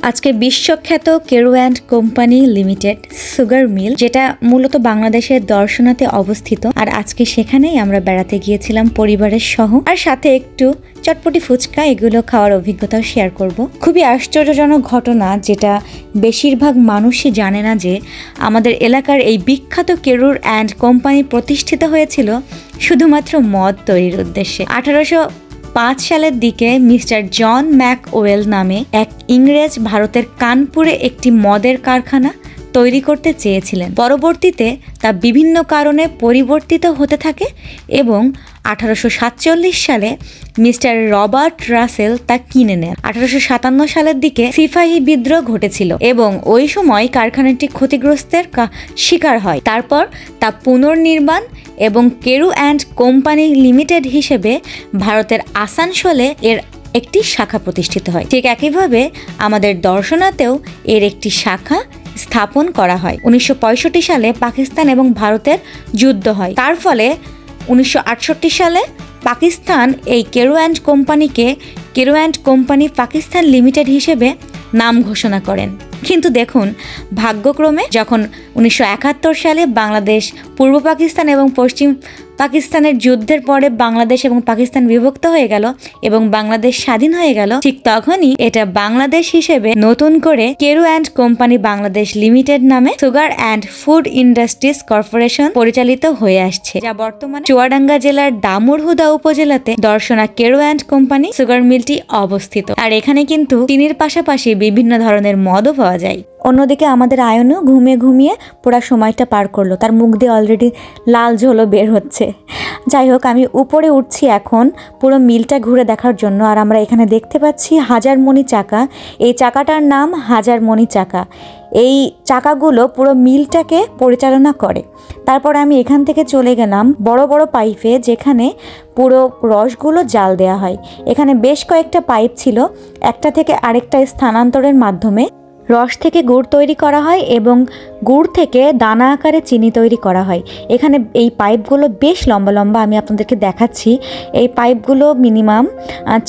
আজকে বিশ্বখ্যাত Carew and company limited sugar mill, যেটা মূলত বাংলাদেশের দর্শনাতে অবস্থিত। আর আজকে সেখানেই আমরা বেড়াতে গিয়েছিলাম পরিবারের সহ, আর সাথে একটু চটপটি ফুচকা এগুলো খাওয়ার অভিজ্ঞতাও শেয়ার করব। খুবই আশ্চর্যজনক ঘটনা, যেটা বেশিরভাগ মানুষই জানে না, যে আমাদের এলাকার এই বিখ্যাত কেরুর অ্যান্ড কোম্পানি প্রতিষ্ঠিত হয়েছিল শুধুমাত্র মদ তৈরির উদ্দেশ্যে। 1805 সালের দিকে মিস্টার জন ম্যাকওয়েল নামে এক ইংরেজ ভারতের কানপুরে একটি মদের কারখানা তৈরি করতে চেয়েছিলেন। পরবর্তীতে তা বিভিন্ন কারণে পরিবর্তিত হতে থাকে এবং 1847 সালে মিস্টার রবার্ট রাসেল তা কিনে নেন। 1857 সালের দিকে সিপাহী বিদ্রোহ ঘটেছিল এবং ওই সময় কারখানাটি ক্ষতিগ্রস্তের শিকার হয়। তারপর তা পুনর্নির্মাণ এবং কেরু অ্যান্ড কোম্পানি লিমিটেড হিসেবে ভারতের আসানসোলে এর একটি শাখা প্রতিষ্ঠিত হয়। ঠিক একইভাবে আমাদের দর্শনাতেও এর একটি শাখা স্থাপন করা হয়। 1965 সালে পাকিস্তান এবং ভারতের যুদ্ধ হয়। তার ফলে 1968 সালে পাকিস্তান এই কেরু অ্যান্ড কোম্পানিকে Carew and company Pakistan limited হিসেবে নাম ঘোষণা করেন। কিন্তু দেখুন, ভাগ্যক্রমে যখন 1971 সালে বাংলাদেশ পূর্ব পাকিস্তান এবং পশ্চিম পাকিস্তানের যুদ্ধের পরে বাংলাদেশ এবং পাকিস্তান বিভক্ত হয়ে গেল এবং বাংলাদেশ স্বাধীন হয়ে গেল, ঠিক তখনই এটা বাংলাদেশ হিসেবে নতুন করে Keru and company Bangladesh limited নামে sugar and food industries corporation পরিচালিত হয়ে আসছে, যা বর্তমানে চুয়াডাঙ্গা জেলার দামুড়হুদা উপজেলাতে Darshana Keru and company sugar মিলটি অবস্থিত। আর এখানে কিন্তু চিনির পাশাপাশি বিভিন্ন ধরনের মদও পাওয়া যায়। অন্যদিকে আমাদের আয়নও ঘুমিয়ে পুরা সময়টা পার করলো, তার মুখ দিয়ে অলরেডি লাল ঝোলও বের হচ্ছে। যাই হোক, আমি উপরে উঠছি এখন পুরো মিলটা ঘুরে দেখার জন্য। আর আমরা এখানে দেখতে পাচ্ছি হাজারমণি চাকা। এই চাকাটার নাম হাজারমণি চাকা। এই চাকাগুলো পুরো মিলটাকে পরিচালনা করে। তারপর আমি এখান থেকে চলে গেলাম বড় বড় পাইপে, যেখানে পুরো রসগুলো জাল দেওয়া হয়। এখানে বেশ কয়েকটা পাইপ ছিল, একটা থেকে আরেকটা স্থানান্তরের মাধ্যমে রস থেকে গুড় তৈরি করা হয় এবং গুড় থেকে দানা আকারে চিনি তৈরি করা হয়। এখানে এই পাইপগুলো বেশ লম্বা লম্বা, আমি আপনাদেরকে দেখাচ্ছি। এই পাইপগুলো মিনিমাম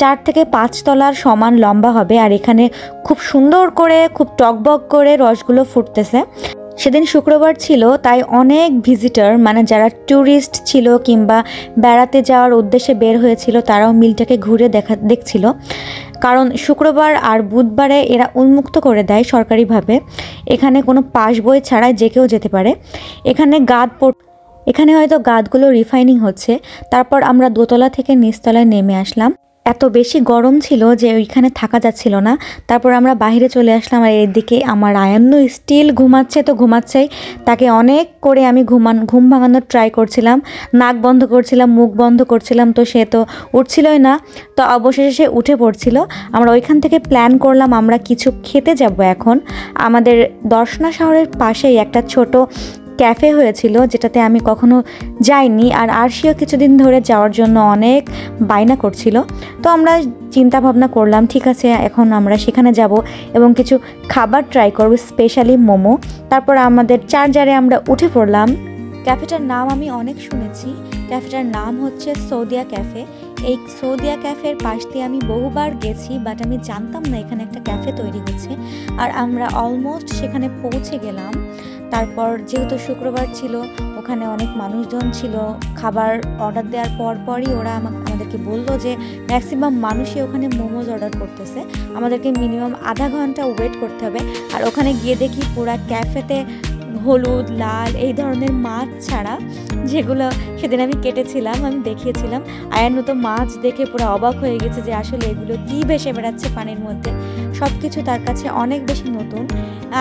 4 থেকে 5 তলার সমান লম্বা হবে। আর এখানে খুব সুন্দর করে, খুব টকবক করে রসগুলো ফুটতেছে। সেদিন শুক্রবার ছিল, তাই অনেক ভিজিটর, মানে যারা ট্যুরিস্ট ছিল কিংবা বেড়াতে যাওয়ার উদ্দেশ্যে বের হয়েছিল, তারাও মিলটাকে ঘুরে দেখছিল। কারণ শুক্রবার আর বুধবারে এরা উন্মুক্ত করে দেয় সরকারিভাবে। এখানে কোনো পাস বই ছাড়াই যে কেউ যেতে পারে। এখানে হয়তো গাদগুলো রিফাইনিং হচ্ছে। তারপর আমরা দোতলা থেকে নিচতলায় নেমে আসলাম। এত বেশি গরম ছিল যে ওইখানে থাকা যাচ্ছিল না। তারপর আমরা বাইরে চলে আসলাম। আর এদিকে আমার আয়ান্ন স্টিল ঘুমাচ্ছে তো ঘুমাচ্ছেই। তাকে অনেক করে আমি ঘুম ভাঙানোর ট্রাই করছিলাম, নাক বন্ধ করছিলাম, মুখ বন্ধ করছিলাম, তো সে তো উঠছিলই না। তো অবশেষে সে উঠে পড়ছিল। আমরা ওইখান থেকে প্ল্যান করলাম আমরা কিছু খেতে যাব এখন। আমাদের দর্শনা শহরের পাশেই একটা ছোট ক্যাফে হয়েছিল, যেটাতে আমি কখনো যাইনি। আর আরশিও কিছুদিন ধরে যাওয়ার জন্য অনেক বায়না করছিল। তো আমরা চিন্তা ভাবনা করলাম, ঠিক আছে, এখন আমরা সেখানে যাব এবং কিছু খাবার ট্রাই করব, স্পেশালি মোমো। তারপর আমাদের চার্জারে আমরা উঠে পড়লাম। ক্যাফেটার নাম আমি অনেক শুনেছি। ক্যাফেটার নাম হচ্ছে সৌদিয়া ক্যাফে। এই সৌদিয়া ক্যাফের পাশ দিয়ে আমি বহুবার গেছি, বাট আমি জানতাম না এখানে একটা ক্যাফে তৈরি হচ্ছে। আর আমরা অলমোস্ট সেখানে পৌঁছে গেলাম। তারপর যেহেতু শুক্রবার ছিল, ওখানে অনেক মানুষজন ছিল। খাবার অর্ডার দেওয়ার পরই ওরা আমাদেরকে বললো যে ম্যাক্সিমাম মানুষই ওখানে মোমোজ অর্ডার করতেছে, আমাদেরকে মিনিমাম আধা ঘন্টা ওয়েট করতে হবে। আর ওখানে গিয়ে দেখি পুরা ক্যাফেতে হলুদ, লাল এই ধরনের মাছ ছাড়া, যেগুলো সেদিন আমি কেটেছিলাম, আমি দেখিয়েছিলাম। আয়ান্নু তো মাছ দেখে পুরো অবাক হয়ে গেছে যে আসলে এগুলো কী ভেসে বেড়াচ্ছে পানির মধ্যে। সব কিছু তার কাছে অনেক বেশি নতুন।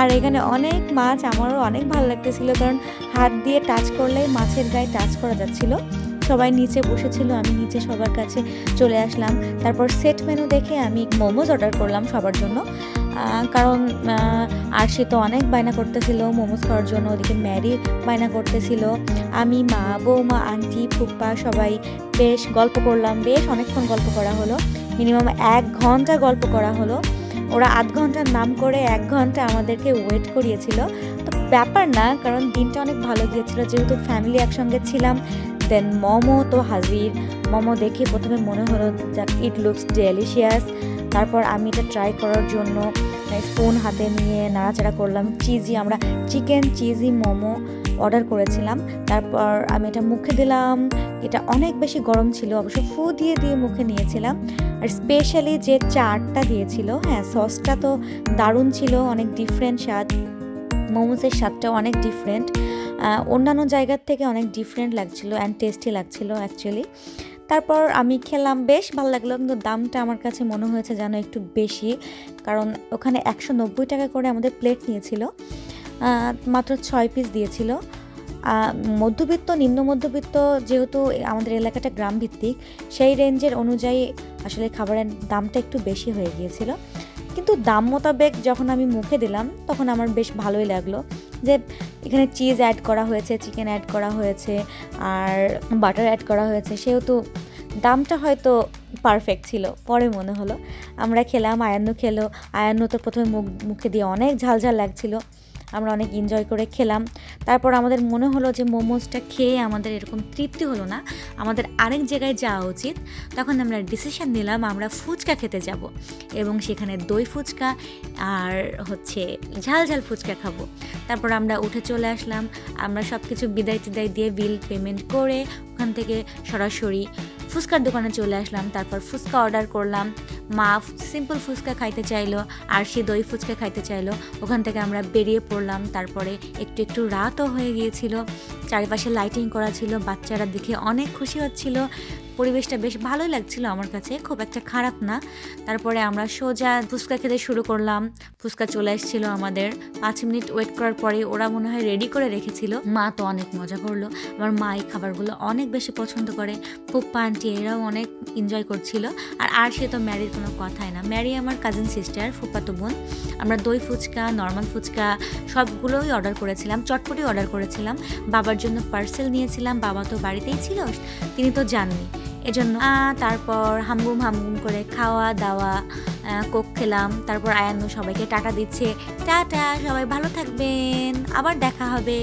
আর এখানে অনেক মাছ, আমারও অনেক ভালো লাগতেছিল, কারণ হাত দিয়ে টাচ করলেই মাছের গায়ে টাচ করা যাচ্ছিল। সবাই নিচে বসেছিল, আমি নিচে সবার কাছে চলে আসলাম। তারপর সেট মেনু দেখে আমি মোমোজ অর্ডার করলাম সবার জন্য, কারণ আর সে তো অনেক বায়না করতেছিল মোমোজ খাওয়ার জন্য। ওদিকে ম্যারি বায়না করতেছিল। আমি, মা, বৌমা, আন্টি, ফুপ্পা সবাই বেশ গল্প করলাম। বেশ অনেকক্ষণ গল্প করা হলো, মিনিমাম 1 ঘন্টা গল্প করা হলো। ওরা আধ ঘন্টার নাম করে 1 ঘন্টা আমাদেরকে ওয়েট করিয়েছিল। তো ব্যাপার না, কারণ দিনটা অনেক ভালো গিয়েছিল, যেহেতু ফ্যামিলি একসঙ্গে ছিলাম। দেন মোমো তো হাজির। মোমো দেখে প্রথমে মনে হলো ইট লুকস ডেলিশিয়াস। তারপর আমি এটা ট্রাই করার জন্য স্পুন হাতে নিয়ে নাড়াচাড়া করলাম। আমরা চিকেন চিজি মোমো অর্ডার করেছিলাম। তারপর আমি এটা মুখে দিলাম, এটা অনেক বেশি গরম ছিল, অবশ্য ফু দিয়ে দিয়ে মুখে নিয়েছিলাম। আর স্পেশালি যে চাটটা দিয়েছিল, হ্যাঁ সসটা তো দারুণ ছিল, অনেক ডিফারেন্ট স্বাদ, মোমোসের স্বাদটাও অনেক ডিফারেন্ট, অন্যান্য জায়গার থেকে অনেক ডিফারেন্ট লাগছিল অ্যান্ড টেস্টি লাগছিল অ্যাকচুয়ালি। তারপর আমি খেলাম, বেশ ভালো লাগলো, কিন্তু দামটা আমার কাছে মনে হয়েছে যেন একটু বেশি, কারণ ওখানে 190 টাকা করে আমাদের প্লেট নিয়েছিল, মাত্র 6 পিস দিয়েছিল। মধ্যবিত্ত নিম্ন মধ্যবিত্ত যেহেতু আমাদের এলাকাটা গ্রাম ভিত্তিক, সেই রেঞ্জের অনুযায়ী আসলে খাবারের দামটা একটু বেশি হয়ে গিয়েছিল। কিন্তু দাম মোতাবেক যখন আমি মুখে দিলাম তখন আমার বেশ ভালোই লাগলো, যে এখানে চিজ অ্যাড করা হয়েছে, চিকেন অ্যাড করা হয়েছে, আর বাটার অ্যাড করা হয়েছে, সেহেতু দামটা হয়তো পারফেক্ট ছিল পরে মনে হলো। আমরা খেলাম, আয়ান্নু খেলো। আয়ান্নু তো প্রথমে মুখে দিয়ে অনেক ঝালঝাল লাগছিল, আমরা অনেক এনজয় করে খেলাম। তারপর আমাদের মনে হলো যে মোমোসটা খেয়ে আমাদের এরকম তৃপ্তি হলো না, আমাদের আরেক জায়গায় যাওয়া উচিত। তখন আমরা ডিসিশন নিলাম আমরা ফুচকা খেতে যাব, এবং সেখানে দই ফুচকা আর ঝাল ঝাল ফুচকা খাবো। তারপর আমরা উঠে চলে আসলাম, আমরা সব কিছু বিদায় টিদায় দিয়ে বিল পেমেন্ট করে ওখান থেকে সরাসরি ফুচকার দোকানে চলে আসলাম। তারপর ফুচকা অর্ডার করলাম, মা সিম্পল ফুচকা খাইতে চাইলো আর সে দই ফুচকা খাইতে চাইলো। ওখান থেকে আমরা বেরিয়ে পড়লাম। তারপরে একটু একটু রাতও হয়ে গিয়েছিল, চারিপাশে লাইটিং করা ছিল, বাচ্চারা দেখে অনেক খুশি হচ্ছিল, পরিবেশটা বেশ ভালোই লাগছিল আমার কাছে, খুব একটা খারাপ না। তারপরে আমরা সোজা ফুচকা খেতে শুরু করলাম। ফুচকা চলে এসেছিলো আমাদের, 5 মিনিট ওয়েট করার পরে ওরা মনে হয় রেডি করে রেখেছিল। মা তো অনেক মজা করলো, আমার মা এই খাবারগুলো অনেক বেশি পছন্দ করে, ফুপ্পা আন্টি এরাও অনেক এনজয় করছিল। আর সে তো ম্যারির কোনো কথাই না, ম্যারি আমার কাজিন সিস্টার, ফুপ্পাতো বোন। আমরা দই ফুচকা, নর্মাল ফুচকা সবগুলোই অর্ডার করেছিলাম, চটপটি অর্ডার করেছিলাম। বাবার জন্য পার্সেল নিয়েছিলাম, বাবা তো বাড়িতেই ছিল, তিনি তো জাননি, এজন্য। তারপর হামগুম করে খাওয়া দাওয়া, কোক খেলাম। তারপর আয়ান্নু সবাইকে টাটা দিচ্ছে, টাটা, সবাই ভালো থাকবেন, আবার দেখা হবে।